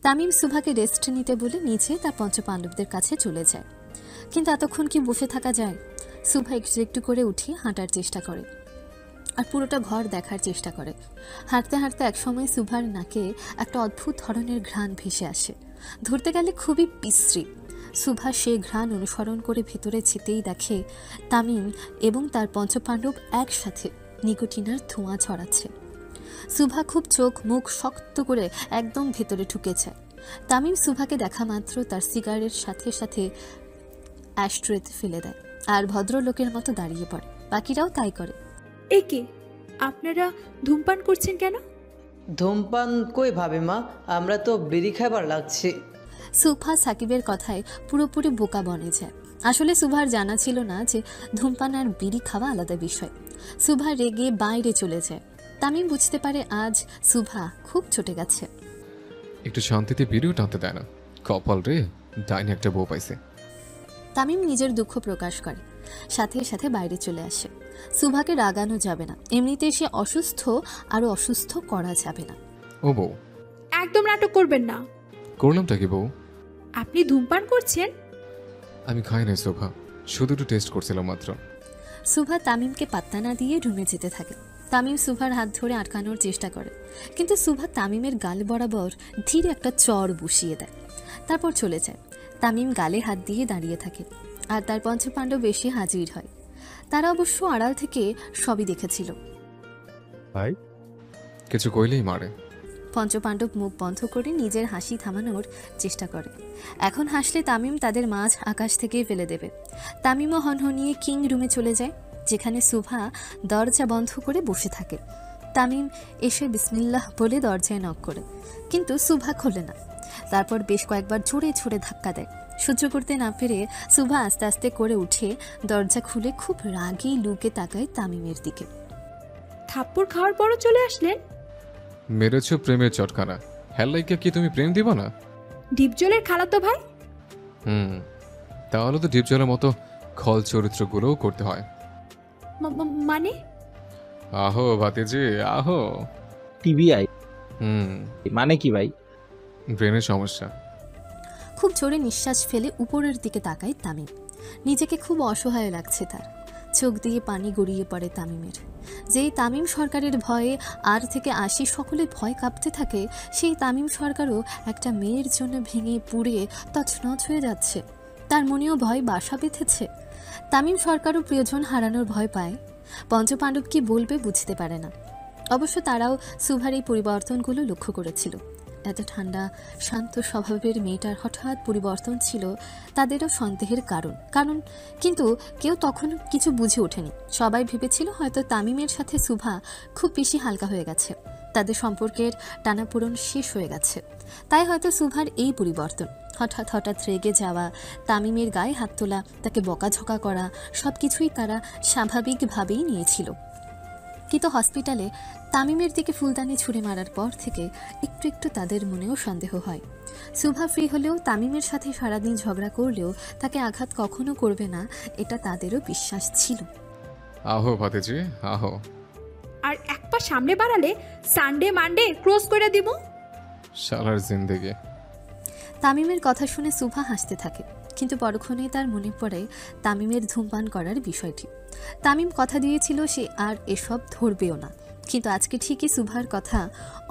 Tamim সুভাকে rest নিতে বলে নিচে তার পঞ্চপাণ্ডবদের কাছে চলে যায়। কিন্তু এতক্ষণ কি বসে থাকা যায়? সুভা একটু একটু করে উঠিয়ে হাঁটার চেষ্টা করে আর পুরোটা ঘর দেখার চেষ্টা করে। হাঁটতে হাঁটতে একসময় সুভার নাকে একটা অদ্ভুত ধরনের ঘ্রাণ ভেসে আসে, ধরতে গেলে খুবই বিশ্রী। সুভা সে ঘ্রাণ অনুসরণ করে ভেতরে যেতেই দেখে তামিম এবং তার পঞ্চপাণ্ডব একসাথে নিকোটিনার ধোঁয়া ছড়াচ্ছে। সুভা খুব চোখ মুখ শক্ত করে একদম ভেতরে ঢুকেছে। তামিম সুভাকে দেখা মাত্র তার সিগারেটের সাথে সাথে অ্যাশট্রেতে ফেলে দেয় আর ভদ্রলোকের মতো দাঁড়িয়ে পড়ে। বাকিরাও তাই করে। একে আপনারা ধূমপান করছেন কেন? ধূমপান কই ভাবে মা, আমরা তো বিড়ি খাবার লাগছি। সুভা সাকিবের কথায় পুরোপুরি বোকা বনে যায়। আসলে সুভার জানা ছিল না যে ধূমপান আর বিড়ি খাওয়া আলাদা বিষয়। সুভা রেগে বাইরে চলে যায়। তামিম বুঝতে পারে আজ সুভা খুব চটে গেছে। একটু শান্তিতে বিড়িও টানতে দেয় না, কপাল রে, ডাইনি একটা বউ পাইছে। তামিম নিজের দুঃখ প্রকাশ করে, সাথে সাথে বাইরে চলে আসে। সুভাকে রাগানো যাবে না, এমনিতে সে অসুস্থ, আরো অসুস্থ করা যাবে না। ও বউ, একদম নাটক করবেন না। করলামটা কি বউ? আপনি ধূমপান করছেন? আমি খাই নাই শোভা, শুধু একটু টেস্ট করছিলাম মাত্র। সুভা তামিমকে পাত্তা না দিয়ে রুমে যেতে থাকে। তামিম সুভার হাত ধরে আটকানোর চেষ্টা করে, কিন্তু সুভা তামিমের গাল বরাবর ধীরে একটা চড় বসিয়ে দেয়, তারপর চলে যায়। তামিম গালে হাত দিয়ে দাঁড়িয়ে থাকে আর তার পঞ্চপাণ্ডব এসে হাজির হয়। তারা অবশ্য আড়াল থেকে সবই দেখেছিল। ভাই কিছু কইলেই মারে। পঞ্চপাণ্ডব মুখ বন্ধ করে নিজের হাসি থামানোর চেষ্টা করে। এখন হাসলে তামিম তাদের মাঝ আকাশ থেকে ফেলে দেবে। তামিমও হনহনিয়ে কিং রুমে চলে যায়, যেখানে সুভা দরজা বন্ধ করে বসে থাকে। তামিম এসে বিসমিল্লাহ বলে দরজায় নক করে, কিন্তু সুভা খোলে না। তারপর বেশ কয়েকবার জোরে জোরে ধাক্কা দেয়। সহ্য করতে না পেরে সুভা আস্তে আস্তে করে উঠে দরজা খুলে খুব রাগী লুকে তাকায় তামিমের দিকে। থাপ্পড় খাওয়ার পরও চলে আসলেন? মেরেছ প্রেমের চটকানা, হেল্লাইকে কি তুমি প্রেম দিবা না? ডিপজলের খালাতো ভাই? তাহলে তো ডিপজলের মতো খল চরিত্রগুলোও করতে হয়। মানে? আহো ভাতিজি আহো। টিবিআই হুম, মানে কি ভাই? ব্রেনের সমস্যা। খুব জোরে নিঃশ্বাস ফেলে উপরের দিকে তাকায় তামিম। নিজেকে খুব অসহায় লাগছে তার। চোখ দিয়ে পানি গড়িয়ে পড়ে তামিমের। যেই তামিম সরকারের ভয়ে আর থেকে আসি সকলে ভয় কাঁপতে থাকে, সেই তামিম সরকারও একটা মেয়ের জন্য ভেঙে পুড়ে তছনছ হয়ে যাচ্ছে। তার মনেও ভয় বাসা বেঁধেছে। তামিম সরকারও প্রিয়জন হারানোর ভয় পায়। পঞ্চপাণ্ডব কি বলবে বুঝতে পারে না। অবশ্য তারাও সুভার এই পরিবর্তনগুলো লক্ষ্য করেছিল। এত ঠান্ডা শান্ত স্বভাবের মেয়েটার হঠাৎ পরিবর্তন ছিল তাদেরও সন্দেহের কারণ কিন্তু কেউ তখন কিছু বুঝে ওঠেনি। সবাই ভেবেছিল হয়তো তামিমের সাথে সুভা খুব বেশি হালকা হয়ে গেছে, তাদের সম্পর্কের টানাপোড়েন শেষ হয়ে গেছে। তাই হয়তো সুভার এই পরিবর্তন, হঠাৎ হঠাৎ রেগে যাওয়া, তামিমের গায়ে হাত তোলা, তাকে বকাঝকা করা, সব কিছুই তারা স্বাভাবিকভাবেই নিয়েছিল। কিন্তু হসপিটালে তামিমের দিকে ফুলদানি ছুঁড়ে মারার পর থেকে একটু একটু তাদের মনেও সন্দেহ হয়। সুভা ফ্রি হলেও তামিমের সাথে সারাদিন ঝগড়া করলেও তাকে আঘাত কখনো করবে না, এটা তাদেরও বিশ্বাস ছিল। আহো ভাতিজি আহো। আর এক পা সামনে বাড়ালে সানডে মানডে ক্রস করে দিব। শালার জিন্দেগি। তামিমের কথা শুনে সুভা হাসতে থাকে, কিন্তু পরক্ষণেই তার মনে পড়ে তামিমের ধূমপান করার বিষয়টি। তামিম কথা দিয়েছিল সে আর এসব ধরবেও না, কিন্তু আজকে ঠিকই সুভার কথা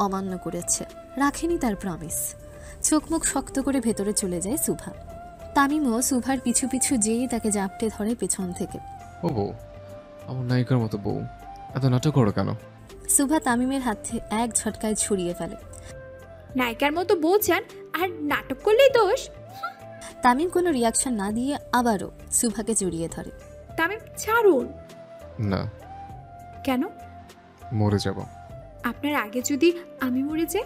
অমান্য করেছে, রাখেনি তার প্রমিস। চোখ মুখ শক্ত করে ভেতরে চলে যায় সুভা। তামিমও সুভার পিছু পিছু যেয়ে তাকে জাপটে ধরে পেছন থেকে। ও বউ, আমার নায়িকার মতো বউ, এত নাটক করো কেন? সুভা তামিমের হাতে এক ঝটকায় ছুড়িয়ে ফেলে। নায়িকার মতো বউ চান আর নাটক করলেই দোষ? তামিম কোনো রিয়াকশন না দিয়ে আবারও সুভাকে জড়িয়ে ধরে। তামিম ছাড়ুন। না। কেন? মরে যাব। আপনার আগে যদি আমি মরে যাই?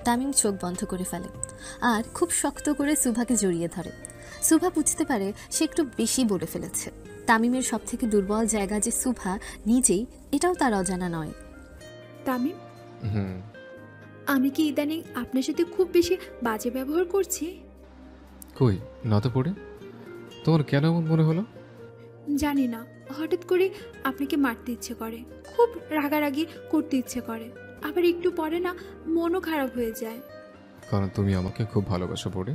তামিম চোখ বন্ধ করে ফেলে আর খুব শক্ত করে সুভাকে জড়িয়ে ধরে। সুভা বুঝতে পারে সে একটু বেশি বলে ফেলেছে। তামিমের সব থেকে দুর্বল জায়গা যে সুভা নিজেই, এটাও তার অজানা নয়। তামিম, হুম, আমি কি ইদানিং আপনার সাথে খুব বেশি বাজে ব্যবহার করছি? কই না তো পড়ে, তোমার কেন এমন মনে হলো? জানি না, হঠাৎ করে আপনাকে মারতে ইচ্ছে করে, খুব রাগারাগি করতে ইচ্ছে করে, আবার একটু পরে না মনও খারাপ হয়ে যায়। কারণ তুমি আমাকে খুব ভালোবাসো পড়ে।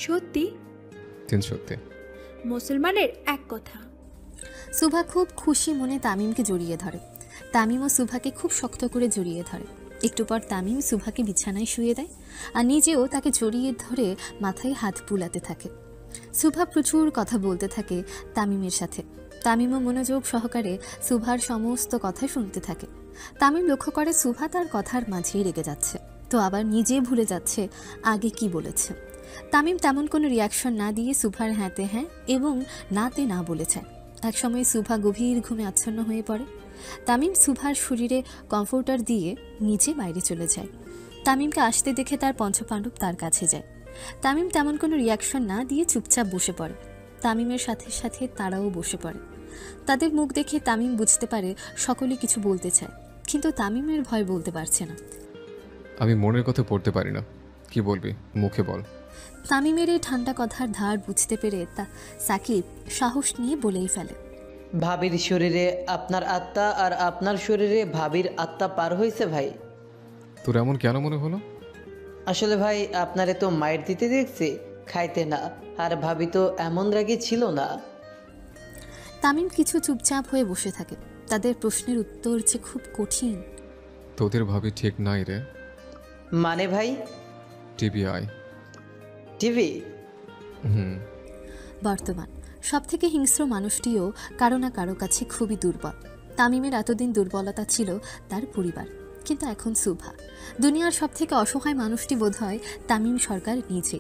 সত্যি? সত্যি। মুসলমানের এক কথা। সুভা খুব খুশি মনে তামিমকে জড়িয়ে ধরে। তামিমও সুভাকে খুব শক্ত করে জড়িয়ে ধরে। একটু পর তামিম সুভাকে বিছানায় শুয়ে দেয় আর নিজেও তাকে জড়িয়ে ধরে মাথায় হাত বুলাতে থাকে। সুভা প্রচুর কথা বলতে থাকে তামিমের সাথে। তামিমও মনোযোগ সহকারে সুভার সমস্ত কথা শুনতে থাকে। তামিম লক্ষ্য করে সুভা তার কথার মাঝেই রেগে যাচ্ছে, তো আবার নিজে ভুলে যাচ্ছে আগে কি বলেছে। তামিম তেমন কোনো রিয়াকশন না দিয়ে সুভার হ্যাঁতে হ্যাঁ এবং নাতে না বলেছে। একসময় সুভা গভীর ঘুমে আচ্ছন্ন হয়ে পড়ে। তামিম সুভার শরীরে কমফোর্টার দিয়ে নিচে বাইরে চলে যায়। তামিমকে আসতে দেখে তার পঞ্চপাণ্ডব তার কাছে যায়। তামিম তেমন কোনো রিয়াকশন না দিয়ে চুপচাপ বসে পড়ে। তামিমের সাথে সাথে তারাও বসে পড়ে। তাদের মুখ দেখে তামিম বুঝতে পারে সকলে কিছু বলতে চায়, কিন্তু তামিমের ভয় বলতে পারছে না। আমি মনের কথা পড়তে পারি না, কি বলবি মুখে বল। তামিমের এই ঠান্ডা কথার ধার বুঝতে পেরে সাকিব সাহস নিয়ে বলেই ফেলে, ভাবির শরীরে আপনার আত্মা আর আপনার শরীরে ভাবির আত্মা পার হয়েছে ভাই। তোর এমন কেন মনে হলো? আসলে ভাই আপনারে তো মায়ের দিতে দেখছি, খাইতে না, আর ভাবি তো এমন রাগী ছিল না। তামিম কিছু চুপচাপ হয়ে বসে থাকে। তাদের প্রশ্নের উত্তর যে খুব কঠিন। তোদের ভাবি ঠিক নাই রে। মানে ভাই? টিবিআই। টিভি? বর্তমান সবথেকে হিংস্র মানুষটিও কারো না কারো কাছে খুবই দুর্বল। তামিমের এতদিন দুর্বলতা ছিল তার পরিবার, কিন্তু এখন সুভা। দুনিয়ার সবথেকে অসহায় মানুষটি বোধহয় তামিম সরকার নিজে।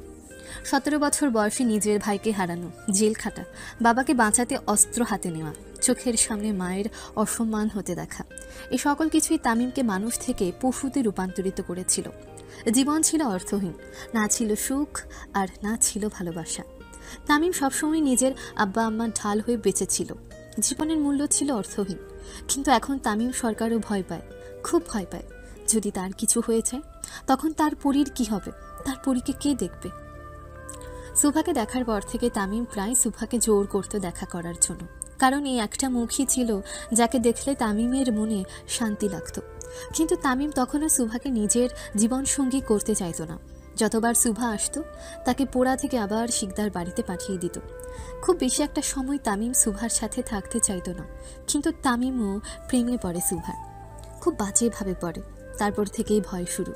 17 বছর বয়সে নিজের ভাইকে হারানো, জেল খাটা, বাবাকে বাঁচাতে অস্ত্র হাতে নেওয়া, চোখের সামনে মায়ের অসম্মান হতে দেখা, এই সকল কিছুই তামিমকে মানুষ থেকে পশুতে রূপান্তরিত করেছিল। জীবন ছিল অর্থহীন, না ছিল সুখ আর না ছিল ভালোবাসা। তামিম সবসময় নিজের আব্বা আম্মার ঢাল হয়ে বেঁচেছিল। জীবনের মূল্য ছিল অর্থহীন, কিন্তু এখন তামিম সরকারও ভয় পায়, খুব ভয় পায়। যদি তার কিছু হয়ে যায় তখন তার পরীর কি হবে? তার পরীকে কে দেখবে? সুভাকে দেখার পর থেকে তামিম প্রায় সুভাকে জোর করতে দেখা করার জন্য, কারণ এই একটা মুখই ছিল যাকে দেখলে তামিমের মনে শান্তি লাগতো। কিন্তু তামিম তখনও সুভাকে নিজের জীবনসঙ্গী করতে চাইতো না। যতবার সুভা আসতো তাকে পোড়া থেকে আবার শিকদার বাড়িতে পাঠিয়ে দিত। খুব বেশি একটা সময় তামিম সুভার সাথে থাকতে চাইতো না, কিন্তু তামিমও প্রেমে পড়ে সুভার, খুব বাজেভাবে পড়ে। তারপর থেকেই ভয় শুরু,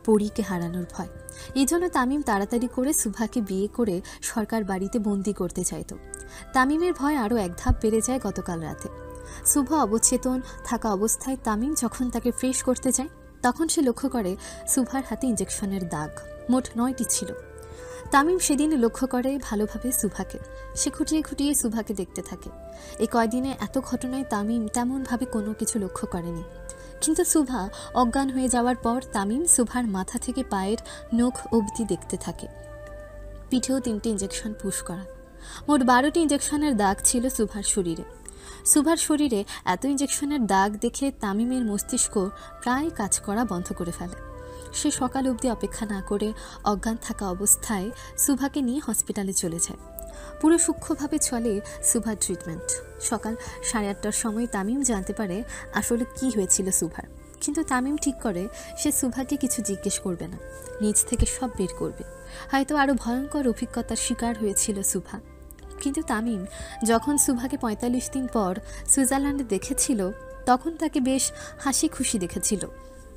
পরীকে হারানোর ভয়। এই জন্য তামিম তাড়াতাড়ি করে সুভাকে বিয়ে করে সরকার বাড়িতে বন্দি করতে চাইতো। তামিমের ভয় আরও এক ধাপ বেড়ে যায় গতকাল রাতে। সুভা অবচেতন থাকা অবস্থায় তামিম যখন তাকে ফ্রেশ করতে যায়, তখন সে লক্ষ্য করে সুভার হাতে ইঞ্জেকশনের দাগ, মোট 9টি ছিল। তামিম সেদিন লক্ষ্য করে ভালোভাবে সুভাকে। সে খুঁটিয়ে খুঁটিয়ে সুভাকে দেখতে থাকে। এই কয়দিনে এত ঘটনায় তামিম তেমনভাবে কোনো কিছু লক্ষ্য করেনি, কিন্তু সুভা অজ্ঞান হয়ে যাওয়ার পর তামিম সুভার মাথা থেকে পায়ের নখ অবধি দেখতে থাকে। পিঠেও 3টি ইঞ্জেকশন পুশ করা, মোট 12টি ইঞ্জেকশনের দাগ ছিল সুভার শরীরে। সুভার শরীরে এত ইঞ্জেকশনের দাগ দেখে তামিমের মস্তিষ্ক প্রায় কাজ করা বন্ধ করে ফেলে। সে সকাল অবধি অপেক্ষা না করে অজ্ঞান থাকা অবস্থায় সুভাকে নিয়ে হসপিটালে চলে যায়। পুরো সূক্ষ্মভাবে চলে সুভার ট্রিটমেন্ট। সকাল 8:30টার সময় তামিম জানতে পারে আসলে কি হয়েছিল সুভার, কিন্তু তামিম ঠিক করে সে সুভাকে কিছু জিজ্ঞেস করবে না, নিজ থেকে সব বের করবে। হয়তো আরও ভয়ঙ্কর অভিজ্ঞতার শিকার হয়েছিল সুভা। কিন্তু তামিম যখন সুভাকে 45 দিন পর সুইজারল্যান্ডে দেখেছিল, তখন তাকে বেশ হাসি খুশি দেখেছিল।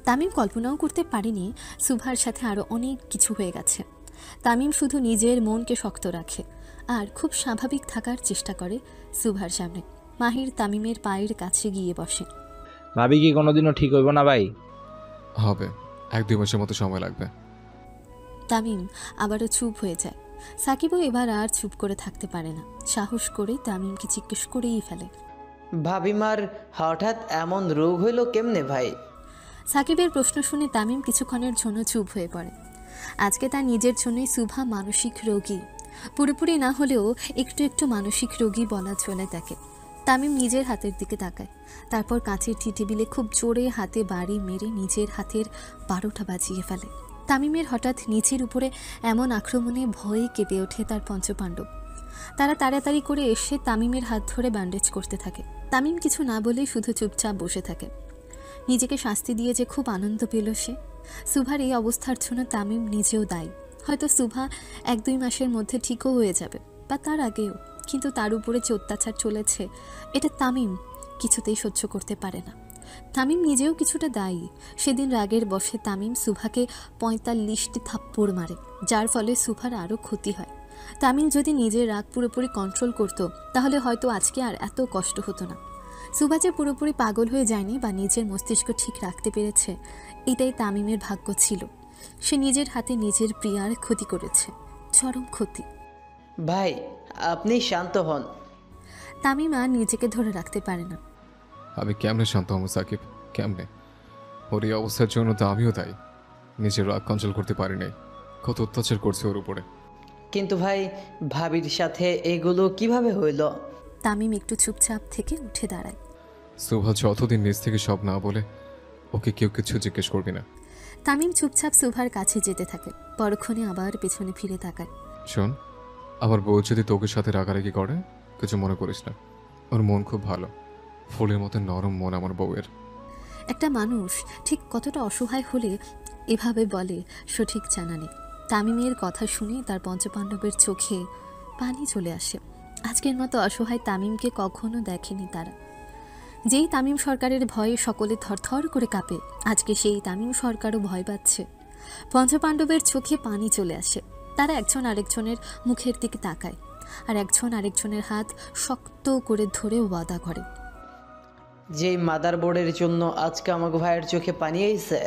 তামিম কল্পনাও করতে পারেনি সুভার সাথে আরও অনেক কিছু হয়ে গেছে। তামিম শুধু নিজের মনকে শক্ত রাখে আর খুব স্বাভাবিক থাকার চেষ্টা করে সুভার সামনে। মাহির তামিমের পায়ের কাছে গিয়ে বসে। ভাবি কি কোনোদিনও ঠিক হইব না ভাই? হবে, 1-2 মাসের মতো সময় লাগবে। তামিম আবারও চুপ হয়ে যায়। সাকিবও এবার আর চুপ করে থাকতে পারে না, সাহস করে তামিমকে জিজ্ঞেস করেই ফেলে, ভাবিমার হঠাৎ এমন রোগ হইল কেমনে ভাই? সাকিবের প্রশ্ন শুনে তামিম কিছুক্ষণের জন্য চুপ হয়ে পড়ে। আজকে তার নিজের জন্যই সুভা মানসিক রোগী, পুরোপুরি না হলেও একটু একটু মানসিক রোগী বলা চলে তাকে। তামিম নিজের হাতের দিকে তাকায়, তারপর কাঁচের টেবিলে খুব জোরে হাতে বাড়ি মেরে নিজের হাতের 12টা বাজিয়ে ফেলে। তামিমের হঠাৎ নিচের উপরে এমন আক্রমণে ভয়ে কেঁপে ওঠে তার পঞ্চপাণ্ডব। তারা তাড়াতাড়ি করে এসে তামিমের হাত ধরে ব্যান্ডেজ করতে থাকে। তামিম কিছু না বলেই শুধু চুপচাপ বসে থাকে। নিজেকে শাস্তি দিয়ে যে খুব আনন্দ পেল সে। সুভার এই অবস্থার জন্য তামিম নিজেও দায়ী। হয়তো সুভা 1-2 মাসের মধ্যে ঠিকও হয়ে যাবে, বা তার আগেও, কিন্তু তার উপরে যে অত্যাচার চলেছে এটা তামিম কিছুতেই সহ্য করতে পারে না। তামিম নিজেও কিছুটা দায়ী। সেদিন রাগের বশে তামিম সুভাকে 45টি থাপ্পড় মারে, যার ফলে সুভার আরও ক্ষতি হয়। তামিম যদি নিজের রাগ পুরোপুরি কন্ট্রোল করত তাহলে হয়তো আজকে আর এত কষ্ট হতো না। সুভা যে পুরোপুরি পাগল হয়ে যায়নি বা নিজের মস্তিষ্ক ঠিক রাখতে পেরেছে, এটাই তামিমের ভাগ্য ছিল। সে নিজের হাতে নিজের প্রিয়ার ক্ষতি করেছে, চরম ক্ষতি। ভাই আপনি শান্ত হন। তামিম আর নিজেকে ধরে রাখতে পারে না। আমি কেমনে শান্ত হবো সাকিব, কেমনে? ওর এই অবস্থার জন্য তো আমিও তাই, নিজের রাগ কন্ট্রোল করতে পারি নাই। কত অত্যাচার করছে ওর উপরে। কিন্তু ভাই ভাবির সাথে এগুলো কিভাবে হইল? তামিম একটু চুপচাপ থেকে উঠে দাঁড়ায়। সুভা যতদিন নিজ থেকে সব না বলে ওকে কেউ কিছু জিজ্ঞেস করবি না। তামিম চুপচাপ সুভার কাছে যেতে থাকে, পরক্ষণে আবার পেছনে ফিরে তাকায়। শোন, আমার বউ যদি তোকে সাথে রাগারাগি করে কিছু মনে করিস না। ওর মন খুব ভালো, ফুলের মতো নরম মন আমার বউয়ের। একটা মানুষ ঠিক কতটা অসহায় হলে এভাবে বলে সঠিক জানা নেই। তামিমের কথা শুনে তার পঞ্চপাণ্ডবের চোখে পানি চলে আসে। আজকের মতো অসহায় তামিমকে কখনো দেখেনি তারা। যেই তামিম সরকারের ভয়ে সকলে থরথর করে কাঁপে, আজকে সেই তামিম সরকারও ভয় পাচ্ছে। পঞ্চপাণ্ডবের চোখে পানি চলে আসে। তারা একজন আরেকজনের মুখের দিকে তাকায়, আর একজন আরেকজনের হাত শক্ত করে ধরে ওয়াদা করে। যেই মাদার বোর্ডের জন্য আজকে আমাকে ভাইয়ের চোখে পানি আইছে,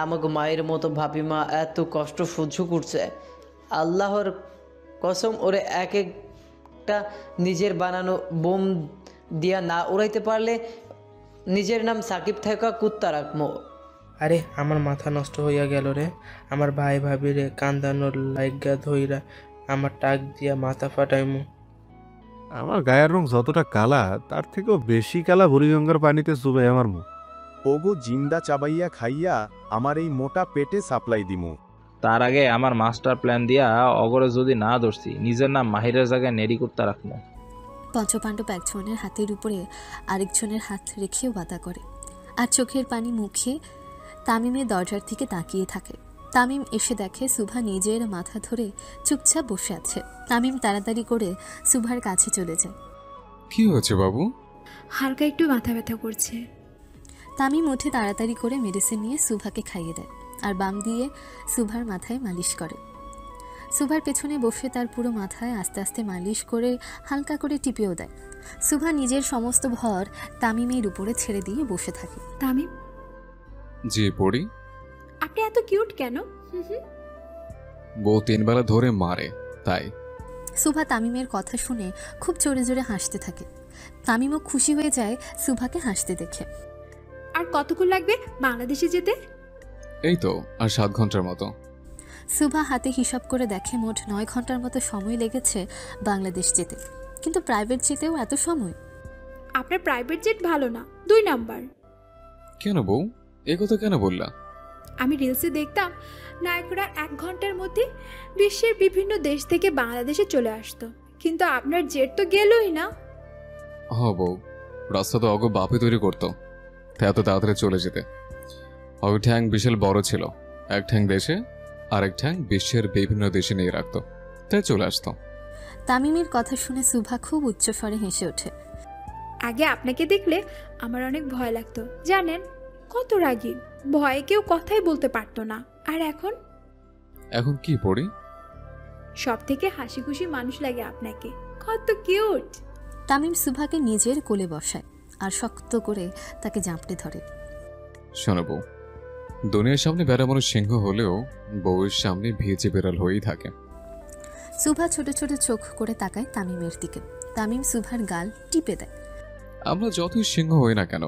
আমাকে মায়ের মতো ভাবিমা এত কষ্ট সহ্য করছে, আল্লাহর কসম ওরে এক একটা নিজের বানানো বোম দিয়া না উড়াইতে পারলে নিজের নাম সাকিব থাকা কুত্তা রাখমো। আরে আমার মাথা নষ্ট হইয়া গেল রে। আমার ভাই ভাবিরে কান্দানোর লাইগা ধইরা আমার টাক দিয়া মাথা ফাটাইমু। আমার গায়ের রং যতটা কালা তার থেকেও বেশি কালা বুড়িগঙ্গার পানিতে চুবাই আমার মুখ। ওগো জিন্দা চাবাইয়া খাইয়া আমার এই মোটা পেটে সাপ্লাই দিমু। তার আগে আমার মাস্টার প্ল্যান দিয়া অগরে যদি না ধরছি, নিজের নাম মাহিরের জায়গায় নেড়ি কুত্তা রাখবো। পঞ্চপাণ্ডব একজনের হাতের উপরে আরেকজনের হাত রেখেও ওয়াদা করে, আর চোখের পানি মুখে তামিমের দরজার দিকে তাকিয়ে থাকে। তামিম এসে দেখে সুভা নিজের মাথা ধরে চুপচাপ বসে আছে। তামিম তাড়াতাড়ি করে সুভার কাছে চলে যায়। কি হয়েছে বাবু? হালকা একটু মাথা ব্যথা করছে। তামিম উঠে তাড়াতাড়ি করে মেডিসিন নিয়ে সুভাকে খাইয়ে দেয়, আর বাম দিয়ে সুভার মাথায় মালিশ করে। সুভার পেছনে বসে তার পুরো মাথায় আস্তে আস্তে মালিশ করে হালকা করে টিপেও দেয়। সুভা নিজের সমস্ত ভর তামিমের উপরে ছেড়ে দিয়ে বসে থাকে। তামিম, জি পড়ি। আপনি এত কিউট কেন? বউ 3 বেলা ধরে মারে তাই। সুভা তামিমের কথা শুনে খুব জোরে জোরে হাসতে থাকে। তামিমও খুশি হয়ে যায় সুভাকে হাসতে দেখে। আর কতক্ষণ লাগবে বাংলাদেশে যেতে? এই তো আর 7 ঘন্টার মতো। সুভা হাতে হিসাব করে দেখে মোট 9 ঘন্টার মতো সময় লেগেছে বাংলাদেশ যেতে। কিন্তু প্রাইভেট যেতেও এত সময়? আপনার প্রাইভেট জেট ভালো না, 2 নাম্বার। কেন বউ, এ কথা কেন বললা? আমি রিলসে দেখতাম নায়করা 1 ঘন্টার মধ্যে বিশ্বের বিভিন্ন দেশ থেকে বাংলাদেশে চলে আসতো, কিন্তু আপনার জেট তো গেলই না। হ বউ, রাস্তা তো অগ বাপে তৈরি করতো, তাই এত তাড়াতাড়ি চলে যেতে। অগ ঠ্যাং বিশাল বড় ছিল, এক ঠ্যাং দেশে আর এক ঠ্যাং বিশ্বের বিভিন্ন দেশে নিয়ে রাখতো, তাই চলে আসতো। তামিমের কথা শুনে সুভা খুব উচ্চস্বরে হেসে ওঠে। আগে আপনাকে দেখলে আমার অনেক ভয় লাগতো, জানেন? কত রাগী, ভয়ে কেউ কথাই বলতে পারতো না। আর এখন এখন কি পড়ি? সব থেকে হাসি খুশি মানুষ লাগে আপনাকে, কত কিউট। তামিম সুভাকে নিজের কোলে বসায় আর শক্ত করে তাকে জাপটে ধরে। শোনো বউ, দুনিয়ার সামনে বেড়া মানুষ সিংহ হলেও বউয়ের সামনে ভিজে বেড়াল হয়েই থাকে। সুভা ছোট ছোট চোখ করে তাকায় তামিমের দিকে। তামিম সুভার গাল টিপে দেয়। আমরা যতই সিংহ হই না কেন,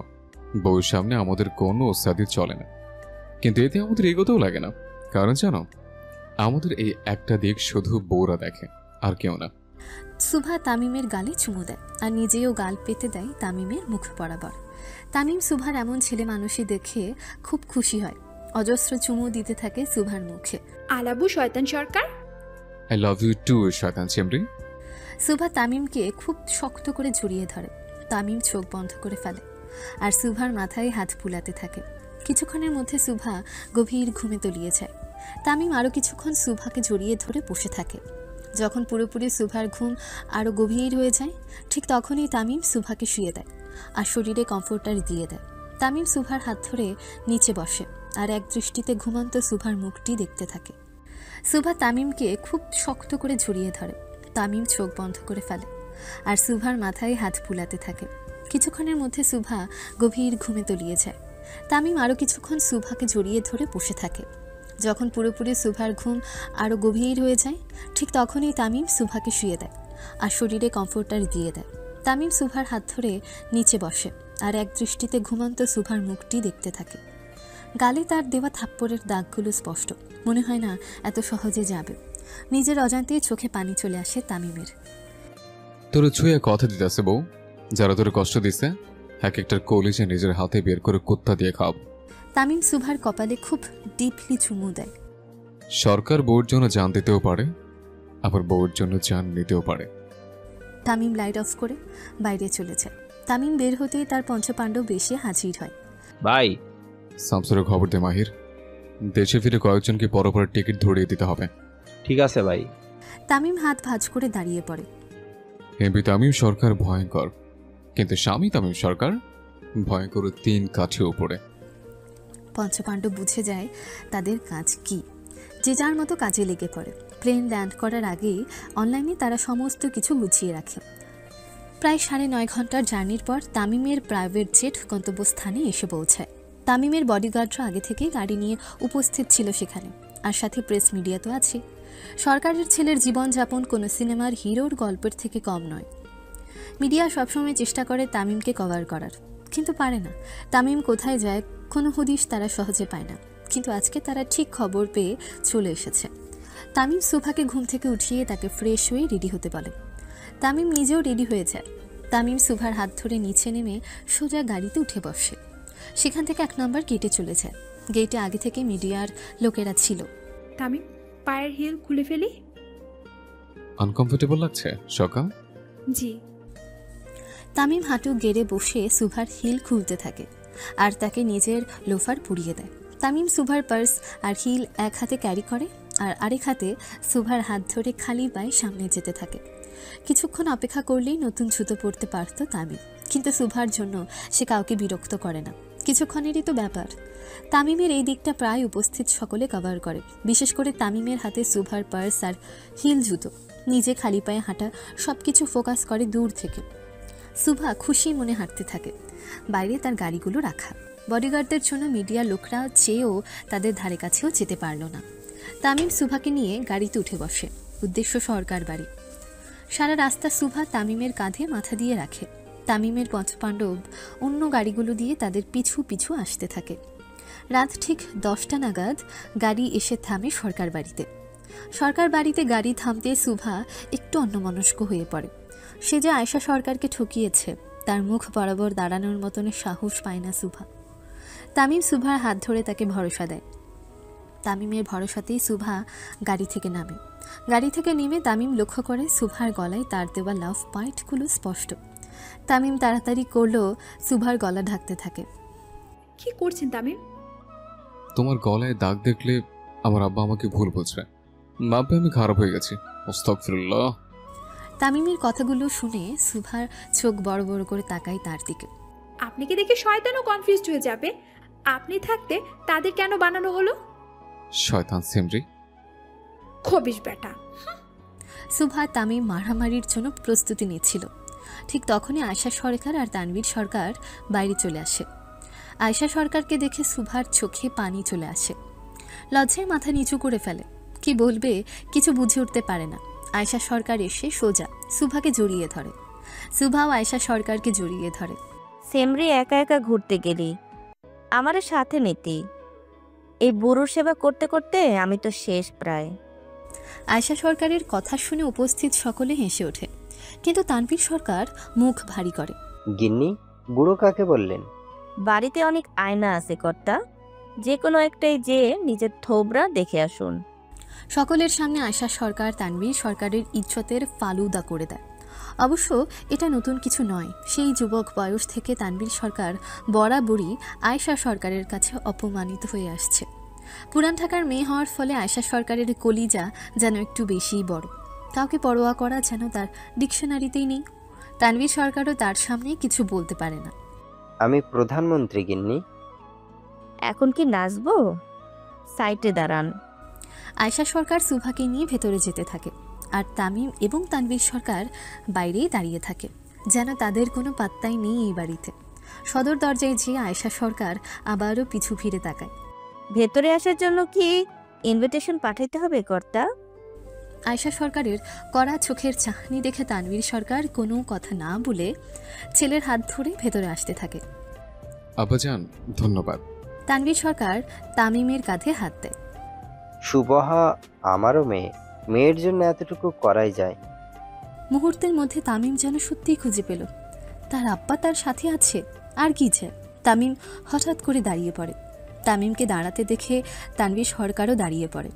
বউয়ের সামনে আমাদের কোনো ওস্তাদি চলে না। কিন্তু এতে আমাদের এগোতেও লাগে না, কারণ জানো, আমাদের এই একটা দিক শুধু বউরা দেখে, আর কেউ না। সুভা তামিমের গালে চুমু দেয় আর নিজেও গাল পেতে দেয় তামিমের মুখ বরাবর। তামিম সুভার এমন ছেলে মানুষই দেখে খুব খুশি হয়, অজস্র চুমু দিতে থাকে সুভার মুখে। আলাবু শয়তান সরকার। আই লাভ ইউ টু শয়তান চেমরি। সুভা তামিমকে খুব শক্ত করে জড়িয়ে ধরে। তামিম চোখ বন্ধ করে ফেলে আর সুভার মাথায় হাত বুলাতে থাকে। কিছুক্ষণের মধ্যে সুভা গভীর ঘুমে তলিয়ে যায়। তামিম আরও কিছুক্ষণ সুভাকে জড়িয়ে ধরে বসে থাকে। যখন পুরোপুরি সুভার ঘুম আরও গভীর হয়ে যায়, ঠিক তখনই তামিম সুভাকে শুয়ে দেয় আর শরীরে কমফোর্টার দিয়ে দেয়। তামিম সুভার হাত ধরে নিচে বসে আর এক দৃষ্টিতে ঘুমন্ত সুভার মুখটি দেখতে থাকে। সুভা তামিমকে খুব শক্ত করে জড়িয়ে ধরে। তামিম চোখ বন্ধ করে ফেলে আর সুভার মাথায় হাত বুলাতে থাকে। কিছুক্ষণের মধ্যে সুভা গভীর ঘুমে তলিয়ে যায়। তামিম আরও কিছুক্ষণ সুভাকে জড়িয়ে ধরে বসে থাকে। যখন পুরোপুরি সুভার ঘুম আরও গভীর হয়ে যায়, ঠিক তখনই তামিম সুভাকে শুয়ে দেয় আর শরীরে কমফোর্টার দিয়ে দেয়। তামিম সুভার হাত ধরে নিচে বসে আর এক দৃষ্টিতে ঘুমন্ত সুভার মুখটি দেখতে থাকে। গালে তার দেওয়া থাপ্পড়ের দাগগুলো স্পষ্ট, মনে হয় না এত সহজে যাবে। নিজের অজান্তেই চোখে পানি চলে আসে তামিমের। তোর ছুঁয়ে কথা দিতেছে বউ, যারা তোর কষ্ট দিছে এক একটার কলিজে নিজের হাতে বের করে কুত্তা দিয়ে খাব। তামিম সুভার কপালে খুব ডিপলি চুমু দেয়। সরকার বউর জন্য জান দিতেও পারে, আবার বউর জন্য জান নিতেও পারে। তামিম লাইট অফ করে বাইরে চলে যায়। তামিম বের হতেই তার পঞ্চপাণ্ডব বেশে হাজির হয়। ভাই, শামসুরের খবর দে মাহির, দেশে ফিরে কয়েকজনকে পরপর টিকিট ধরিয়ে দিতে হবে। ঠিক আছে ভাই। তামিম হাত ভাঁজ করে দাঁড়িয়ে পড়ে। এমপি তামিম সরকার ভয়ঙ্কর, কিন্তু স্বামী তামিম সরকার ভয়ঙ্কর 3 কাঠি উপরে। পঞ্চপাণ্ডব বুঝে যায় তাদের কাজ কি। যে যার মতো কাজে লেগে পড়ে। প্লেন ল্যান্ড করার আগেই অনলাইনে তারা সমস্ত কিছু গুছিয়ে রাখে। প্রায় 9.5 ঘন্টার জার্নির পর তামিমের প্রাইভেট জেট গন্তব্যস্থানে এসে পৌঁছায়। তামিমের বডিগার্ডরা আগে থেকেই গাড়ি নিয়ে উপস্থিত ছিল সেখানে, আর সাথে প্রেস মিডিয়া তো আছে। সরকারের ছেলের জীবনযাপন কোনো সিনেমার হিরোর গল্পের থেকে কম নয়। মিডিয়া সবসময় চেষ্টা করে তামিমকে কভার করার, কিন্তু পারে না। তামিম কোথায় যায় কোনো হদিশ তারা সহজে পায় না, কিন্তু আজকে তারা ঠিক খবর পেয়ে চলে এসেছে। তামিম সুভাকে ঘুম থেকে উঠিয়ে তাকে ফ্রেশ হয়ে রেডি হতে বলে। তামিম নিজেও রেডি হয়ে যায়। তামিম সুভার হাত ধরে নিচে নেমে সোজা গাড়িতে উঠে বসে। সেখান থেকে 1 নম্বর গেটে চলে যায়। গেটে আগে থেকে মিডিয়ার লোকেরা ছিল। তামিম, পায়ের হিল খুলে ফেলি। আনকমফোর্টেবল লাগছে সকাল? জি। তামিম হাঁটু গেড়ে বসে সুভার হিল খুলতে থাকে আর তাকে নিজের লোফার পুড়িয়ে দেয়। তামিম সুভার পার্স আর হিল এক হাতে ক্যারি করে আর আরেক হাতে সুভার হাত ধরে খালি পায়ে সামনে যেতে থাকে। কিছুক্ষণ অপেক্ষা করলেই নতুন জুতো পরতে পারত তামিম, কিন্তু সুভার জন্য সে কাউকে বিরক্ত করে না। কিছুক্ষণেরই তো ব্যাপার। তামিমের এই দিকটা প্রায় উপস্থিত সকলে কভার করে, বিশেষ করে তামিমের হাতে সুভার পার্স আর হিল জুতো। নিজে খালি পায়ে হাঁটা সব কিছু ফোকাস করে দূর থেকে। সুভা খুশি মনে হাঁটতে থাকে। বাইরে তার গাড়িগুলো রাখা। বডিগার্ডদের জন্য মিডিয়ার লোকরা চেয়েও তাদের ধারে কাছেও যেতে পারল না। তামিম সুভাকে নিয়ে গাড়িতে উঠে বসে। উদ্দেশ্য সরকার বাড়ি। সারা রাস্তা সুভা তামিমের কাঁধে মাথা দিয়ে রাখে। তামিমের পঞ্চপাণ্ডব অন্য গাড়িগুলো দিয়ে তাদের পিছু পিছু আসতে থাকে। রাত ঠিক 10টা নাগাদ গাড়ি এসে থামে সরকার বাড়িতে। সরকার বাড়িতে গাড়ি থামতে সুভা একটু অন্যমনস্ক হয়ে পড়ে। সে যে আয়েশা সরকারকে ঠকিয়েছে, তার মুখ বরাবর দাঁড়ানোর মতন সাহস পায় না সুভা। তামিম সুভার হাত ধরে তাকে ভরসা দেয়। তামিমের ভরসাতেই সুভা গাড়ি থেকে নামে। গাড়ি থেকে নেমে তামিম লক্ষ্য করে সুভার গলায় তার দেওয়া লাভ পয়েন্টগুলো স্পষ্ট। তামিম তাড়াতাড়ি করলেও সুভার গলা ঢাকতে থাকে। কি করছেন তামিম? তোমার গলায় দাগ দেখলে আমার আব্বা আমাকে ভুল বুঝবে, ভাববে আমি খারাপ হয়ে গেছি। আস্তাগফিরুল্লাহ। তামিমের কথাগুলো শুনে সুভার চোখ বড় বড় করে তাকায় তার দিকে। আপনাকে দেখে শয়তানও কনফিউজড হয়ে যাবে। আপনি থাকতে তাদের কেন বানানো হলো? শয়তান সিমরি। খবিশ বেটা। সুভা তামিম মারামারির জন্য প্রস্তুতি নিচ্ছিল। ঠিক তখনই আয়েশা সরকার আর তানভীর সরকার বাইরে চলে আসে। আয়েশা সরকারকে দেখে সুভার চোখে পানি চলে আসে। লজ্জায় মাথা নিচু করে ফেলে। কি বলবে কিছু বুঝে উঠতে পারে না। আয়েশা সরকার এসে সোজা সুভাকে জড়িয়ে ধরে। সুভাও আয়েশা সরকারকে জড়িয়ে ধরে। সেমরি, একা একা ঘুরতে গেলি, আমারে সাথে নিতি। এই বুড়োর সেবা করতে করতে আমি তো শেষ প্রায়। আয়েশা সরকারের কথা শুনে উপস্থিত সকলে হেসে ওঠে, কিন্তু তানভীর সরকার মুখ ভারী করে। গিন্নি, বুড়ো কাকে বললেন? বাড়িতে অনেক আয়না আছে কর্তা, যে কোনো একটাই যে নিজের থোবরা দেখে আসুন। সকলের সামনে আয়শা সরকার তানভীর সরকারের ইজ্জতের ফালুদা করে দেয়। অবশ্য এটা নতুন কিছু নয়, সেই যুবক বয়স থেকে তানভীর সরকার বরাবরই আয়শা সরকারের কাছে অপমানিত হয়ে আসছে। পুরান ঢাকার মেয়ে হওয়ার ফলে আয়শা সরকারের কলিজা যেন একটু বেশিই বড়, কাউকে পরোয়া করা যেন তার ডিকশনারিতেই নেই। তানভীর সরকারও তার সামনে কিছু বলতে পারে না। আমি প্রধানমন্ত্রী গিন্নি। এখন কি নাচবো? সাইটে দাঁড়ান। আয়শা সরকার সুভাকে নিয়ে ভেতরে যেতে থাকে, আর তামিম এবং তানভীর সরকার বাইরেই দাঁড়িয়ে থাকে, যেন তাদের কোনো পাত্তাই নেই এই বাড়িতে। সদর দরজায় যেয়ে আয়শা সরকার আবারও পিছু ফিরে তাকায়। ভেতরে আসার জন্য কি ইনভিটেশন পাঠাইতে হবে কর্তা? আয়শা সরকারের কড়া চোখের চাহনি দেখে তানভীর সরকার কোনো কথা না বলে ছেলের হাত ধরে ভেতরে আসতে থাকে। আব্বাজান, ধন্যবাদ। তানভীর সরকার তামিমের কাঁধে হাত দেয়। সুবহা আমারও মেয়ে, মেয়ের জন্য এতটুকু করাই যায়। মুহূর্তের মধ্যে তামিম যেন সত্যিই খুঁজে পেল তার আব্বা তার সাথে আছে। আর কি চায়? তামিম হঠাৎ করে দাঁড়িয়ে পড়ে। তামিমকে দাঁড়াতে দেখে তানভীর সরকারও দাঁড়িয়ে পড়ে।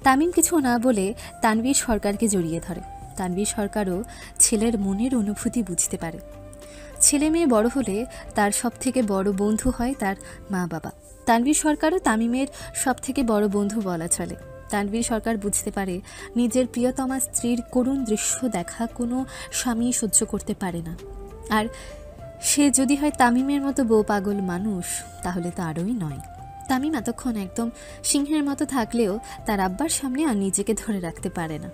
তামিম কিছু না বলে তানভীর সরকারকে জড়িয়ে ধরে। তানভীর সরকারও ছেলের মনের অনুভূতি বুঝতে পারে। ছেলে মেয়ে বড় হলে তার সবথেকে বড় বন্ধু হয় তার মা বাবা। তানভীর সরকারও তামিমের সবথেকে বড় বন্ধু বলা চলে। তানভীর সরকার বুঝতে পারে নিজের প্রিয়তমা স্ত্রীর করুণ দৃশ্য দেখা কোনো স্বামী সহ্য করতে পারে না। আর সে যদি হয় তামিমের মতো বউ পাগল মানুষ, তাহলে তো আরোই নয়। তামিম এতক্ষণ একদম সিংহের মতো থাকলেও তার আব্বার সামনে আর নিজেকে ধরে রাখতে পারে না।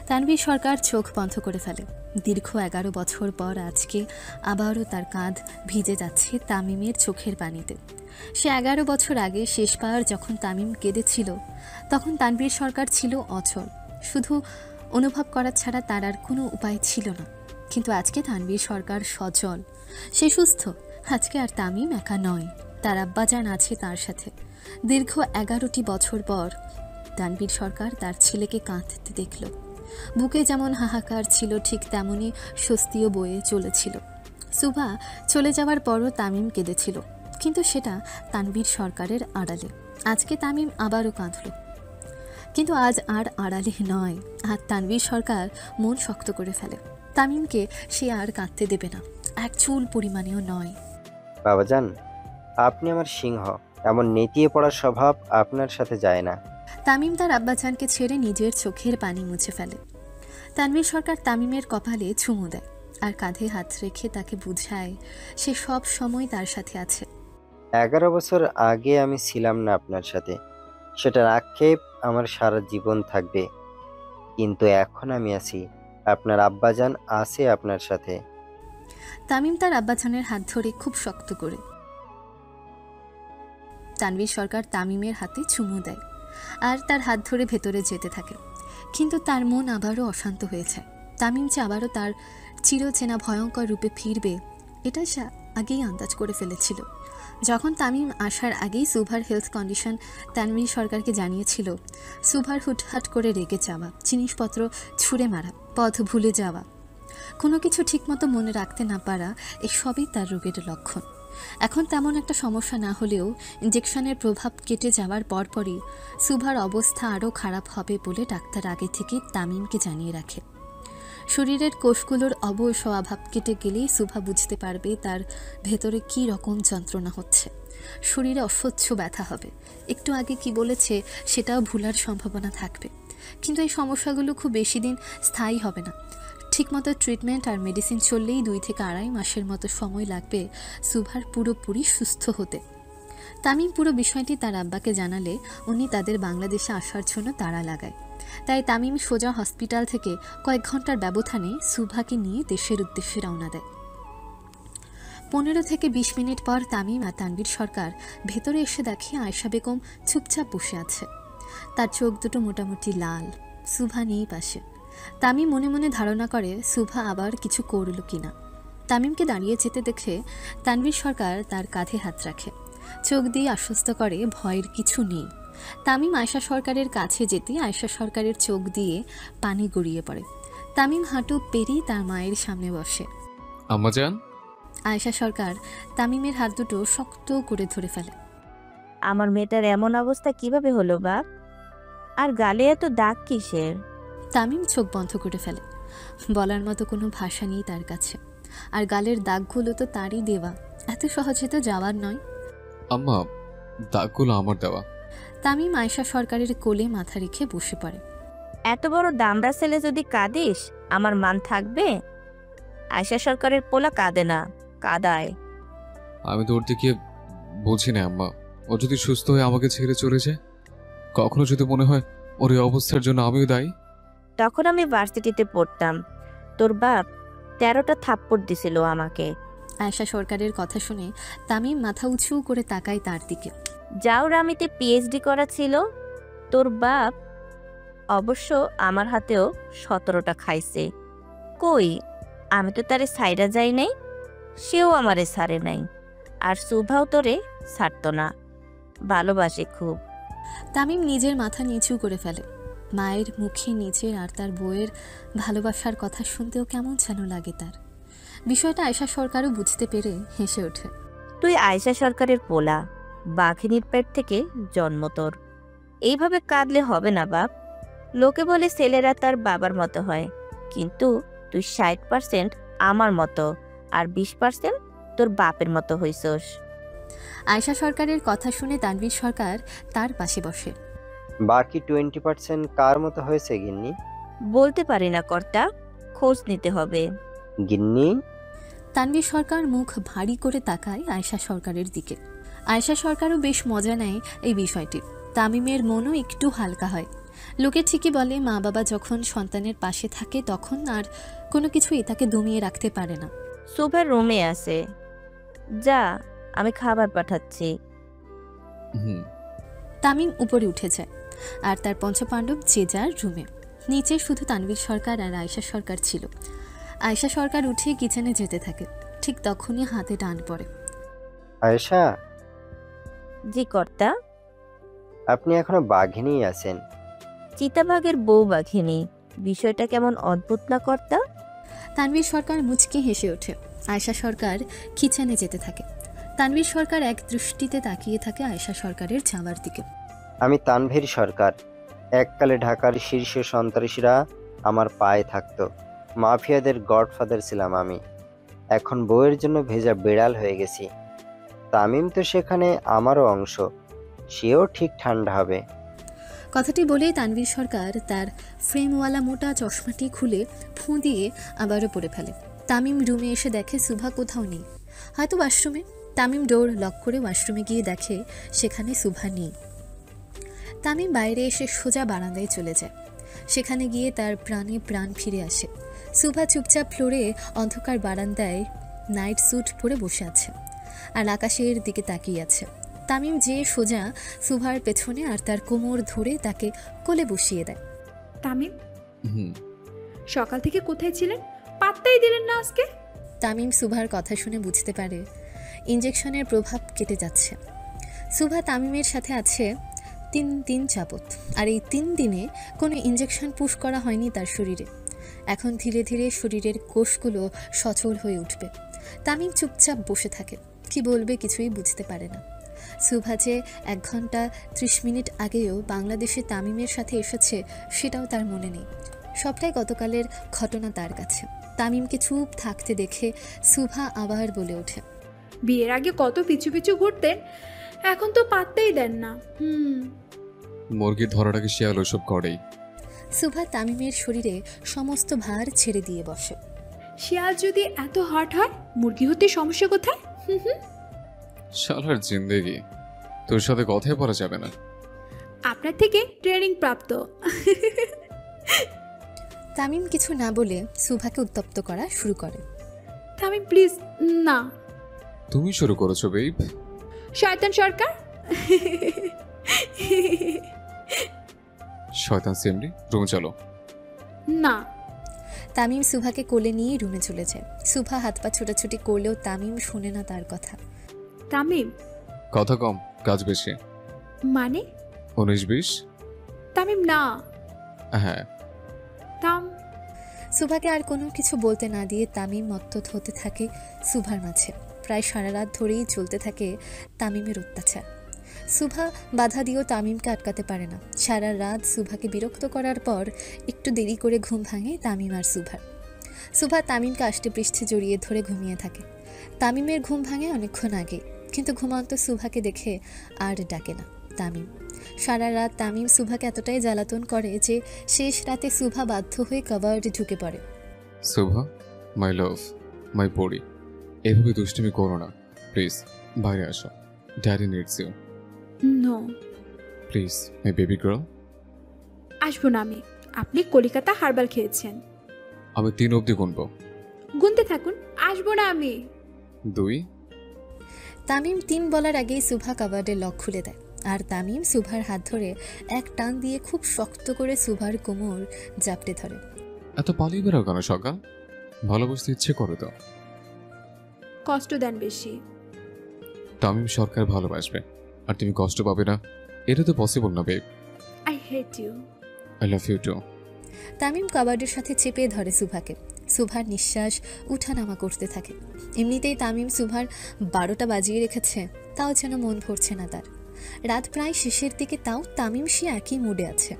তানভীর সরকার চোখ বন্ধ করে ফেলে। দীর্ঘ 11 বছর পর আজকে আবারও তার কাঁধ ভিজে যাচ্ছে তামিমের চোখের পানিতে। সে 11 বছর আগে শেষবার যখন তামিম কেঁদেছিল, তখন তানভীর সরকার ছিল অচল, শুধু অনুভব করা ছাড়া তার আর কোনো উপায় ছিল না। কিন্তু আজকে তানভীর সরকার সচল, সে সুস্থ। আজকে আর তামিম একা নয়, তার আব্বাজান আছে তার সাথে। দীর্ঘ 11টি বছর পর তানভীর সরকার তার ছেলেকে কাঁদতে দেখল। বুকে যেমন হাহাকার ছিল, ঠিক তেমনই স্বস্তিও বয়ে চলেছিল। সুভা চলে যাওয়ার পরও তামিম কেঁদেছিল, কিন্তু সেটা তানভীর সরকারের আড়ালে। আজকে তামিম আবারও কাঁদল, কিন্তু আজ আর আড়ালে নয়। আর তানভীর সরকার মন শক্ত করে ফেলে। তামিমকে সে আর কাঁদতে দেবে না, এক চুল পরিমাণেও নয়। বাবাজান, আপনি আমার সিংহ, এমন নেতিয়ে পড়ার স্বভাব আপনার সাথে যায় না। তামিম তার আব্বাজানকে ছেড়ে নিজের চোখের পানি মুছে ফেলে। তানভীর সরকার তামিমের কপালে চুমু দেয় আর কাঁধে হাত রেখে তাকে বুঝায় সে সব সময় তার সাথে আছে। 11 বছর আগে আমি ছিলাম না আপনার সাথে, সেটার আক্ষেপ আমার সারা জীবন থাকবে। কিন্তু এখন আমি আছি, আপনার আব্বাজান আছে আপনার সাথে। তামিম তার আব্বাজানের হাত ধরে খুব শক্ত করে। তানভীর সরকার তামিমের হাতে চুমু দেয় আর তার হাত ধরে ভেতরে যেতে থাকে। কিন্তু তার মন আবারও অশান্ত হয়ে যায়। তামিম যে আবারও তার চিরচেনা ভয়ঙ্কর রূপে ফিরবে, এটা সে আগেই আন্দাজ করে ফেলেছিল। যখন তামিম আসার আগেই সুভার হেলথ কন্ডিশন তানভীর সরকারকে জানিয়েছিল, সুভার হুটহাট করে রেগে যাওয়া, জিনিসপত্র ছুঁড়ে মারা, পথ ভুলে যাওয়া, কোনো কিছু ঠিকমতো মনে রাখতে না পারা, এসবই তার রোগের লক্ষণ। এখন তেমন একটা সমস্যা না হলেও ইঞ্জেকশনের প্রভাব কেটে যাওয়ার পরপরই সুভার অবস্থা আরও খারাপ হবে বলে ডাক্তার আগে থেকে তামিমকে জানিয়ে রাখে। শরীরের কোষগুলোর অবস্বাভাব কেটে গেলেই সুভা বুঝতে পারবে তার ভেতরে কী রকম যন্ত্রণা হচ্ছে। শরীরে অসহ্য ব্যথা হবে, একটু আগে কি বলেছে সেটাও ভুলার সম্ভাবনা থাকবে। কিন্তু এই সমস্যাগুলো খুব বেশি দিন স্থায়ী হবে না। ঠিকমতো ট্রিটমেন্ট আর মেডিসিন চললেই 2 থেকে 2.5 মাসের মতো সময় লাগবে সুভার পুরোপুরি সুস্থ হতে। তামিম পুরো বিষয়টি তার আব্বাকে জানালে উনি তাদের বাংলাদেশে আসার জন্য তাড়া লাগায়। তাই তামিম সোজা হসপিটাল থেকে কয়েক ঘন্টার ব্যবধানে সুভাকে নিয়ে দেশের উদ্দেশ্যে রওনা দেয়। 15 থেকে 20 মিনিট পর তামিম আর তানভীর সরকার ভেতরে এসে দেখে আয়েশা বেগম চুপচাপ বসে আছে। তার চোখ দুটো মোটামুটি লাল, সুভা নেই পাশে। তামিম মনে মনে ধারণা করে সুভা আবার কিছু করল কিনা। তামিমকে দাঁড়িয়ে যেতে দেখে তানভীর সরকার তার কাঁধে হাত রাখে, চোখ দিয়ে আশ্বস্ত করে ভয়ের কিছু নেই। তামিম আয়েশা সরকারের কাছে যেতে আয়েশা সরকারের চোখ দিয়ে পানি গড়িয়ে পড়ে। তামিম হাঁটু পেরিয়ে তার মায়ের সামনে বসে। আম্মাজান। আয়েশা সরকার তামিমের হাত দুটো শক্ত করে ধরে ফেলে। আমার মেয়েটার এমন অবস্থা কিভাবে হলো বাপ? আর গালে এত দাগ কিসের? তামিম চোখ বন্ধ করে ফেলে। বলার মতো কোনো ভাষা নেই তার কাছে। আর গালের দাগগুলো তো তারই দেওয়া, এত সহজে তো যাওয়ার নয়। আম্মা, দাগগুলো আমার দেওয়া। তামিম আয়শা সরকারের কোলে মাথা রেখে বসে পড়ে। এত বড় দামড়া ছেলে যদি কাঁদিস, আমার মান থাকবে? আয়শা সরকারের পোলা কাঁদে না, কাঁদায়। আমি তো ওর দিকে বুঝি না আম্মা। ও যদি সুস্থ হয়ে আমাকে ছেড়ে চলে যায়, কখনো যদি মনে হয় ওর এই অবস্থার জন্য আমিও দায়ী। তখন আমি ভার্সিটিতে পড়তাম, তোর বাপ 13টা থাপ্পড় দিছিল আমাকে। আয়শা সরকারের কথা শুনে তামিম মাথা উঁচু করে তাকায় তার দিকে। জাউরামিতে পিএইচডি করা ছিল, তোর বাপ অবশ্য আমার হাতেও 17টা খাইছে। কই, আমি তো তারে সাইরা যাই নাই, সেও আমারে সারে নাই। আর সুভাও তোরে ছাড়তো না, ভালোবাসে খুব। তামিম নিজের মাথা নিচু করে ফেলে। মায়ের মুখে নিজের আর তার বউয়ের ভালোবাসার কথা শুনতেও কেমন যেন লাগে তার। বিষয়টা আয়শা সরকারও বুঝতে পেরে হেসে ওঠে। তুই আয়শা সরকারের পোলা, বাঘিনীর পেট থেকে জন্ম তোর। এইভাবে কাঁদলে হবে না বাপ। লোকে বলে ছেলেরা তার বাবার মতো হয়, কিন্তু তুই 60% আমার মতো আর 20% তোর বাপের মতো হইছস। আয়শা সরকারের কথা শুনে তানভীর সরকার তার পাশে বসে। বাকি 20% কার মতো হয়েছে গিন্নি? বলতে পারি না কর্তা, খোঁজ নিতে হবে। গিন্নি? তানভীর সরকার মুখ ভারী করে তাকায় আয়শা সরকারের দিকে। আয়শা সরকারও বেশ মজা নেয় এই বিষয়টি। তামিমের মনও একটু হালকা হয়। লোকে ঠিকই বলে মা বাবা যখন সন্তানের পাশে থাকে তখন আর কোনো কিছুই তাকে দমিয়ে রাখতে পারে না। সুভার রুমে আছে, যা, আমি খাবার পাঠাচ্ছি। হুম। তামিম উপরে উঠে যায় আর তার পঞ্চপাণ্ডব যে যার রুমে। নিচে শুধু তানভীর সরকার আর আয়শা সরকার ছিল। আয়শা সরকার উঠে কিচেনে যেতে থাকে, ঠিক তখনই হাতে টান পড়ে। আয়েশা, জি কর্তা। আপনি এখনো বাঘিনীই আছেন। চিতাবাঘের বউ বাঘিনী, বিষয়টা কেমন অদ্ভুত না কর্তা? তানভীর সরকার মুচকি হেসে ওঠে। আয়শা সরকার কিচেনে যেতে থাকে। তানভীর সরকার এক দৃষ্টিতে তাকিয়ে থাকে আয়শা সরকারের যাওয়ার দিকে। আমি তানভীর সরকার। এককালে ঢাকার শীর্ষ সন্ত্রাসীরা আমার পায়ে থাকতো। মাফিয়াদের গডফাদার ছিলাম আমি। এখন বউয়ের জন্য ভেজা বিড়াল হয়ে গেছি। তামিম তো সেখানে আমারও অংশ, সেও ঠিক ঠান্ডা হবে। কথাটি বলেই তানভীর সরকার তার ফ্রেমওয়ালা মোটা চশমাটি খুলে ফুঁ দিয়ে আবারও পরে ফেলে। তামিম রুমে এসে দেখে সুভা কোথাও নেই, হয়তো ওয়াশরুমে। তামিম ডোর লক করে ওয়াশরুমে গিয়ে দেখে সেখানে সুভা নেই। তামিম বাইরে এসে সোজা বারান্দায় চলে যায়। সেখানে গিয়ে তার প্রাণে প্রাণ ফিরে আসে। সুভা চুপচাপ ফ্লোরে অন্ধকার বারান্দায় নাইট স্যুট পরে বসে আছে আর আকাশের দিকে তাকিয়ে আছে। তামিম যে সোজা সুভার পেছনে আর তার কোমর ধরে তাকে কোলে বসিয়ে দেয়। তামিম, হুম। সকাল থেকে কোথায় ছিলেন? পাত্তাই দিলেন না আজকে। তামিম সুভার কথা শুনে বুঝতে পারে ইঞ্জেকশনের প্রভাব কেটে যাচ্ছে। সুভা তামিমের সাথে আছে 3 দিন যাবত, আর এই 3 দিনে কোনো ইঞ্জেকশন পুশ করা হয়নি তার শরীরে। এখন ধীরে ধীরে শরীরের কোষগুলো সচল হয়ে উঠবে। তামিম চুপচাপ বসে থাকে, কি বলবে কিছুই বুঝতে পারে না। সুভা যে 1 ঘন্টা 30 মিনিট আগেও বাংলাদেশে তামিমের সাথে এসেছে সেটাও তার মনে নেই। সবটাই গতকালের ঘটনা তার কাছে। তামিমকে চুপ থাকতে দেখে সুভা আবার বলে ওঠে, বিয়ের আগে কত পিছু পিছু ঘুরতেন, এখন তো পাত্তাই দেন না। মুরগির ধরাটাকে শিয়াল ওসব করেই। সুভা তামিমের শরীরে সমস্ত ভার ছেড়ে দিয়ে বসে। শিয়াল যদি এত হট হয়, মুরগি হতে সমস্যা কোথায়? শালার জিন্দেগি, তোর সাথে কথাই বলা যাবে না। আপনার থেকে ট্রেনিং প্রাপ্ত। তামিম কিছু না বলে সুভাকে উত্তপ্ত করা শুরু করে। তামিম প্লিজ না। তুমি শুরু করেছো বেব। শয়তান সরকার। শয়তান সিমরি, রুমে চলো। না। তামিম সুভাকে কোলে নিয়ে রুমে চলে যায়। সুভা হাত পা ছোটাছুটি করলেও তামিম শোনে না তার কথা। তামিম, কথা কম, কাজ বেশি। মানে? 19-20। তামিম না। হ্যাঁ। সুভাকে আর কোনো কিছু বলতে না দিয়ে তামিম মত্তত হতে থাকে সুভার মাঝে। প্রায় সারা রাত ধরেই চলতে থাকে তামিমের অত্যাচার। সুভা বাধা দিয়েও তামিমকে আটকাতে পারে না। সারা রাত সুভাকে বিরক্ত করার পর একটু দেরি করে ঘুম ভাঙে তামিম আর সুভার। সুভা তামিমকে আষ্টে পৃষ্ঠে জড়িয়ে ধরে ঘুমিয়ে থাকে। তামিমের ঘুম ভাঙে অনেকক্ষণ আগে, কিন্তু ঘুমন্ত সুভাকে দেখে আর ডাকে না তামিম। সারা রাত তামিম সুভাকে এতটাই জ্বালাতন করে যে শেষ রাতে সুভা বাধ্য হয়ে কাভার্ডে ঢুকে পড়ে। সুভা, মাই লাভ, মাই বডি, এভাবে দুষ্টুমি করো না প্লিজ। বাইরে আসো, daddy needs you. No, please my baby girl. আসবো না আমি। আপনি কলিকাতা হারবাল খেয়েছেন। আমি 3 অবধি গুনবো। গুনতে থাকুন, আসবো না আমি। 2। তামিম 3 বলার আগেই সুভা কাভার্ডের লক খুলে দেয়, আর তামিম সুভার হাত ধরে এক টান দিয়ে খুব শক্ত করে সুভার কোমর জাপটে ধরে। এত পালিয়ে বেরো কেন সকাল? ভালোবাসতে ইচ্ছে করে তো। কষ্ট দেন বেশি। তামিম সরকার ভালোবাসবে আর তুমি কষ্ট পাবে না, এটা তো পসিবল না babe. I hate you. I love you too. Tamim কাবার্ডের সাথে চেপে ধরে সুভাকে। সুভার নিঃশ্বাস উঠানামা করতে থাকে। এমনিতেই তামিম সুভার 12টা বাজিয়ে রেখেছে, তাও যেন মন ভরছে না তার। রাত প্রায় শেষের দিকে, তাও তামিম সে একই মুডে আছে।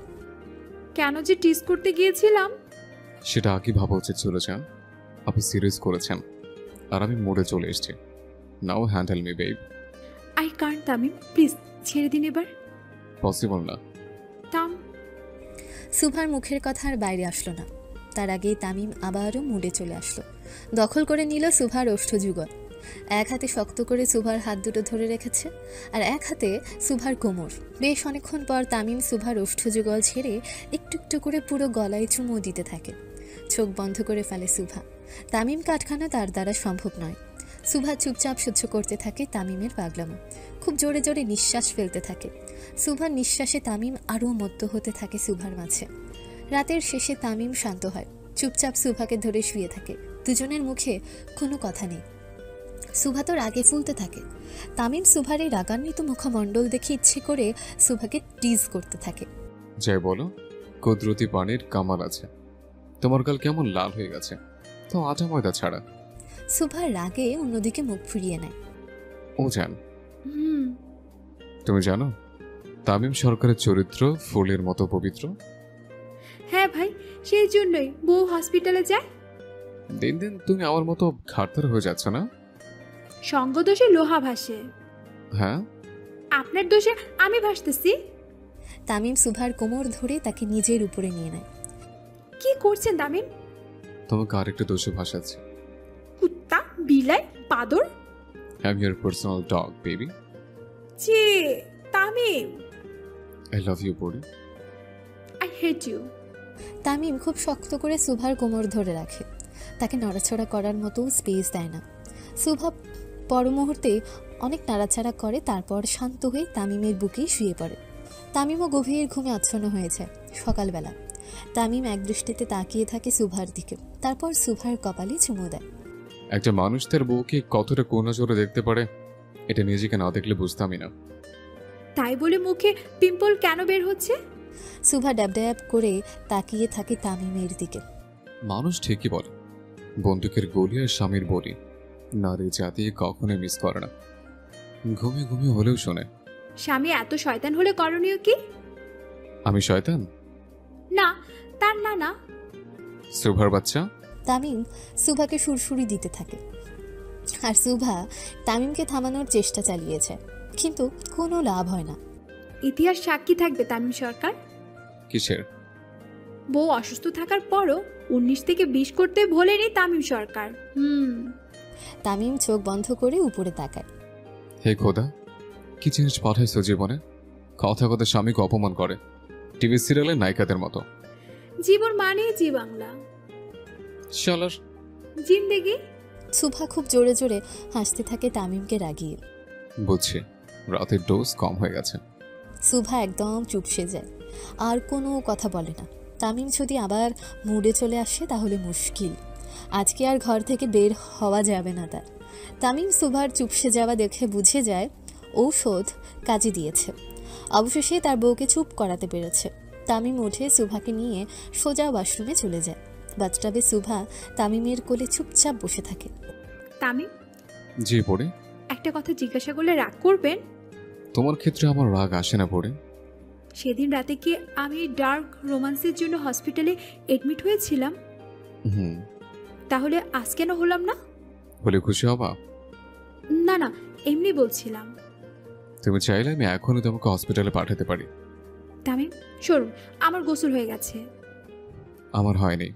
কেন যে টিজ করতে গিয়েছিলাম সেটা আগে ভাবা উচিত ছিল জান। আপনি সিরিয়াস করেছেন আর আমি মোড়ে চলে এসেছি। Now handle me babe. I can't Tamim, please ছেড়ে দিন এবার। পসিবল না। তাম সুভার মুখের কথা আর বাইরে আসলো না। তার আগেই তামিম আবারও মুডে চলে আসলো। দখল করে নিল সুভার ওষ্ঠযুগল। এক হাতে শক্ত করে সুভার হাত দুটো ধরে রেখেছে, আর এক হাতে সুভার কোমর। বেশ অনেকক্ষণ পর তামিম সুভার ওষ্ঠযুগল ছেড়ে একটু একটু করে পুরো গলায় চুমু দিতে থাকে। চোখ বন্ধ করে ফেলে সুভা। তামিমকে আটকানো তার দ্বারা সম্ভব নয়। সুভা চুপচাপ সহ্য করতে থাকে তামিমের পাগলামো। খুব জোরে জোরে নিঃশ্বাস ফেলতে থাকে। সুভার নিঃশ্বাসে তামিম আরও মত্ত হতে থাকে সুভার মাঝে। রাতের শেষে তামিম শান্ত হয়, চুপচাপ সুভাকে ধরে শুয়ে থাকে। দুজনের মুখে কোনো কথা নেই। সুভা তো রাগে ফুলতে থাকে। তামিম সুভার এই রাগান্বিত মুখমণ্ডল দেখে ইচ্ছে করে সুভাকে টিজ করতে থাকে। যাই বলো, কুদরতি পানির কামাল আছে। তোমার গাল কেমন লাল হয়ে গেছে, তো আটা ময়দা ছাড়া। সুভা রাগে অন্যদিকে মুখ ফিরিয়ে নেয়। ও জান, তুমি জানো তামিম সরকারের চরিত্র ফুলের মতো পবিত্র। হ্যাঁ ভাই, সেই জন্যই বউ হসপিটালে যায়। দিন দিন তুমি আমার মতো ঘাটতার হয়ে যাচ্ছ না? সঙ্গ দোষে লোহা ভাসে। হ্যাঁ, আপনার দোষে আমি ভাসতেছি। তামিম সুভার কোমর ধরে তাকে নিজের উপরে নিয়ে নেয়। কি করছেন তামিম? তোমাকে আরেকটা দোষে ভাসাচ্ছে। কুত্তা, বিলাই, বাদর। I am your personal dog baby. ছি Tamim, I love you body. I hate you. Tamim খুব শক্ত করে সুভার কোমর ধরে রাখে। তাকে নড়াচড়া করার মতো স্পেস দেয় না। সুভা পর মুহূর্তে অনেক নাড়াচাড়া করে, তারপর শান্ত হয়ে তামিমের বুকেই শুয়ে পড়ে। তামিমও গভীর ঘুমে আচ্ছন্ন হয়ে যায়। সকালবেলা তামিম এক দৃষ্টিতে তাকিয়ে থাকে সুভার দিকে, তারপর সুভার কপালে চুমু দেয়। একটা মানুষ তার বউকে কতটা কোনা জোরে দেখতে পারে, এটা নিজেকে না দেখলে বুঝতামই না। তাই বলে মুখে পিম্পল কেন বের হচ্ছে? সুভা ড্যাব ড্যাব করে তাকিয়ে থাকে তামিমের দিকে। মানুষ ঠিকই বলে, বন্দুকের গুলি আর স্বামীর বলি নারী জাতি কখনোই মিস করে না। ঘুমিয়ে ঘুমিয়ে হলেও শোনে। স্বামী এত শয়তান হলে করণীয় কি? আমি শয়তান না, তার না না। সুভার বাচ্চা। তামিম সুভাকে সুরসুরি দিতে থাকে, আর সুভা তামিমকে থামানোর চেষ্টা চালিয়েছে, কিন্তু কোনো লাভ হয় না। ইতিহাস সাক্ষী থাকবে তামিম সরকার। কিসের? বউ অসুস্থ থাকার পরও 19 থেকে 20 করতে ভোলেনি তামিম সরকার। তামিম চোখ বন্ধ করে উপরে তাকায়। হে খোদা, কি জিনিস পাঠাইছো জীবনে? কথা কথা স্বামীকে অপমান করে, টিভি সিরিয়ালের নায়িকাদের মতো। জীবন মানে জি বাংলা। শালার জিন্দেগি। সুভা খুব জোরে জোরে হাসতে থাকে তামিমকে রাগিয়ে। বুঝছি, রাতের ডোজ কম হয়ে গেছে। সুভা একদম চুপসে যায়, আর কোনো কথা বলে না। তামিম যদি আবার মুডে চলে আসে তাহলে মুশকিল। আজকে আর ঘর থেকে বের হওয়া যাবে না তার। তামিম সুভার চুপসে যাওয়া দেখে বুঝে যায় ঔষধ কাজে দিয়েছে। অবশেষে তার বউকে চুপ করাতে পেরেছে। তামিম উঠে সুভাকে নিয়ে সোজা ওয়াশরুমে চলে যায়। বাথটাবে সুভা তামিমের কোলে চুপচাপ বসে থাকে। তামিম, জি পড়ে। একটা কথা জিজ্ঞাসা করলে রাগ করবেন? তোমার ক্ষেত্রে আমার রাগ আসে না পড়ে। সেদিন রাতে কি আমি ডার্ক রোমান্সের জন্য হসপিটালে এডমিট হয়েছিলাম? হুম। তাহলে আজ কেন হলাম না? বলে খুশি হবা? না না, এমনি বলছিলাম। তুমি চাইলে আমি এখনই তোমাকে হসপিটালে পাঠাতে পারি। তামিম, সরুন, আমার গোসল হয়ে গেছে। আমার হয়নি।